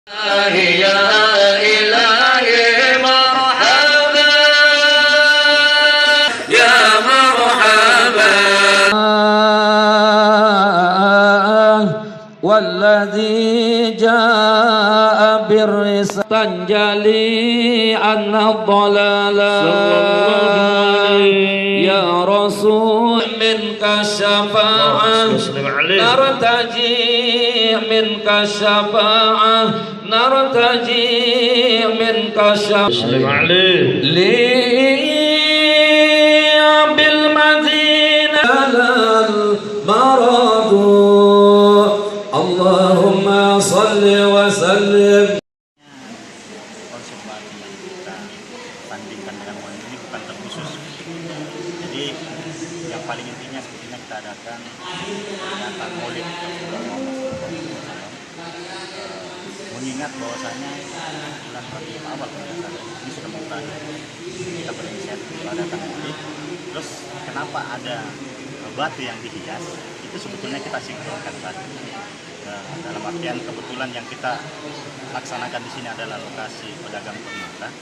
Ya ilahi marhaba, ya marhaba. Walladzi jaa birrisal tanjali an-dhalala ya rasul minka syafa'ah nartaji minka syafa'ah nartaji minka syafa'ah li bil madinah al maradu Allahumma salli wa sallim. Konsep baru yang kita bandingkan dengan Maulid ini bukan terkhusus. Jadi yang paling intinya sebetulnya kita adakan peringatan Maulid Rasulullah Muhammad mengingat bahwasanya bulan Rabiul Awal ini sudah mau berakhir. Kita berinisiatif untuk adakan Maulid. Terus kenapa ada batu yang dihias? Itu sebetulnya kita sinkronkan tadi. Dalam artian kebetulan yang kita laksanakan di sini adalah lokasi pedagang permata.